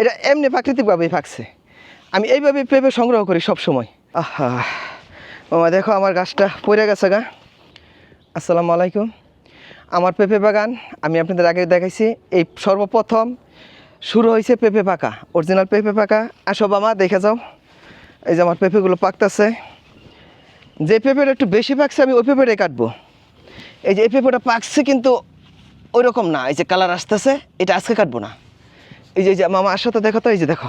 এটা এমনি প্রাকৃতিকভাবেই পাকছে। আমি এইভাবে পেঁপে সংগ্রহ করি সব সময়। আহা মামা দেখো আমার গাছটা পড়ে গেছে গা। আসসালামু আলাইকুম। আমার পেঁপে বাগান আমি আপনাদের আগে দেখাইছি। এই সর্বপ্রথম শুরু হয়েছে পেঁপে পাকা, অরিজিনাল পেঁপে পাকা। আসো মামা দেখে যাও, এই যে আমার পেঁপেগুলো পাকতেছে। যে পেঁপেটা একটু বেশি পাকছে আমি ওই পেঁপেটাই কাটবো। এই যে এই পেঁপেটা পাকছে কিন্তু ওই রকম না, এই যে কালার আসতেছে, এটা আজকে কাটবো না। এই যে মামা আসো তো দেখো তো, এই যে দেখো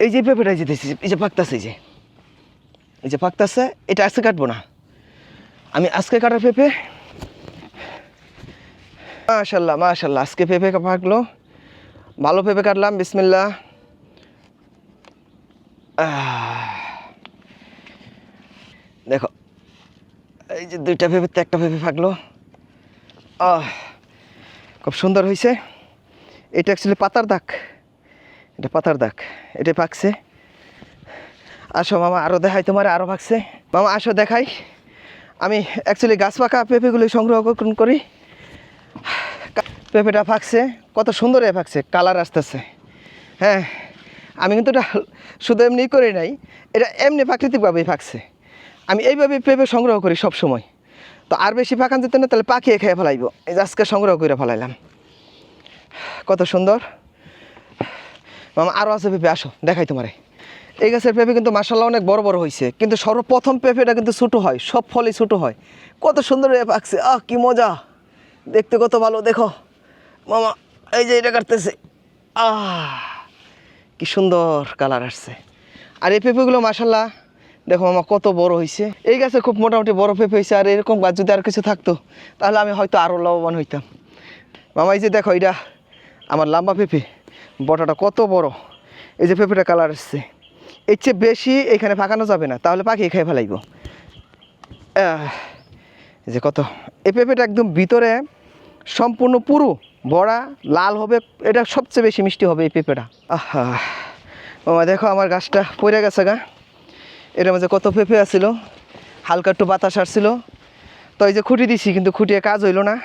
এই যে পেঁপেটা এই যে দেখছি, এই যে পাকতেছে, এই যে পাকতেছে, এটা আজকে কাটবো না, আমি আজকে কাটার পেঁপে। মাশাল্লাহ মাশাল্লাহ, আজকে পেঁপে পাকলো, ভালো পেঁপে কাটলাম। বিসমিল্লাহ। দেখো এই যে দুইটা পেঁপেতে একটা পেঁপে পাকলো, খুব সুন্দর হয়েছে। এটা অ্যাকচুয়ালি পাতার দাগ, এটা পাতার দাগ, এটা পাকছে। আসো মামা আরও দেখাই, তোমার আরও পাকছে। মামা আসো দেখাই। আমি অ্যাকচুয়ালি গাছ পাকা পেঁপেগুলি সংগ্রহ করি। পেঁপেটা পাকছে, কত সুন্দর পাকছে, কালার আসতেছে। হ্যাঁ, আমি কিন্তু এটা শুধু এমনি করি নাই, এটা এমনি প্রাকৃতিকভাবেই পাকছে। আমি এইভাবেই পেঁপে সংগ্রহ করি সব সময়। তো আর বেশি পাকান যেত না, তাহলে পাকিয়ে খেয়ে ফেলাইব। এই যে আজকে সংগ্রহ করে ফেলাইলাম, কত সুন্দর। মামা আরও আছে পেঁপে, আসো দেখাই তোমারে। এই গাছের পেঁপে কিন্তু মাশাআল্লাহ অনেক বড় বড় হয়েছে, কিন্তু সর্বপ্রথম পেঁপেটা কিন্তু ছোটো হয়, সব ফলই ছোটো হয়। কত সুন্দর পাকছে, কি মজা দেখতে, কত ভালো। দেখো মামা এই যে এটা কাটতেছে, কি সুন্দর কালার আসছে। আর এই পেঁপেগুলো মাশাআল্লাহ দেখো মামা কত বড় হয়েছে। এই গাছে খুব মোটামুটি বড় পেঁপে হয়েছে। আর এরকম গাছ যদি আর কিছু থাকতো তাহলে আমি হয়তো আরও লাভবান হইতাম। মামা এই যে দেখো, এটা আমার লম্বা পেঁপে, বটাটা কত বড়। এই যে পেঁপেটা কালার আসছে, এর চেয়ে বেশি এখানে পাকানো যাবে না, তাহলে পাকিয়ে খেয়ে ফেলাইব। এই যে কত, এই পেঁপেটা একদম ভিতরে সম্পূর্ণ পুরো বড়া লাল হবে, এটা সবচেয়ে বেশি মিষ্টি হবে এই পেঁপেটা। আহা মামা দেখো আমার গাছটা পড়ে গেছে গা। এটার মধ্যে কত পেঁপে আসছিল, হালকা একটু বাতাস আসছিল, তো এই যে খুঁটি দিছি, কিন্তু খুঁটিয়ে কাজ হইল না।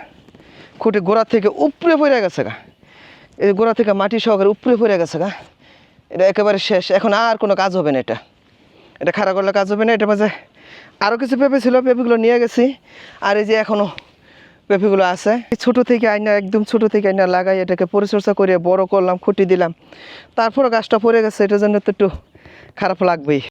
খুঁটি গোড়া থেকে উপরে পড়ে গেছে গা, এই গোড়া থেকে মাটি সহকারে উপরে পড়ে গেছে গা। এটা একেবারে শেষ, এখন আর কোনো কাজ হবে না। এটা খাড়া করলে কাজ হবে না। এটার মাঝে আরও কিছু পেঁপে ছিল, পেঁপেগুলো নিয়ে গেছি। আর এই যে এখনও পেঁপেগুলো আছে। ছোটো থেকে আইনা, একদম ছোটো থেকে আইনা লাগাই, এটাকে পরিচর্যা করে বড় করলাম, খুঁটি দিলাম, তারপরও গাছটা পড়ে গেছে। এটার জন্য তো একটু খারাপ লাগবেই।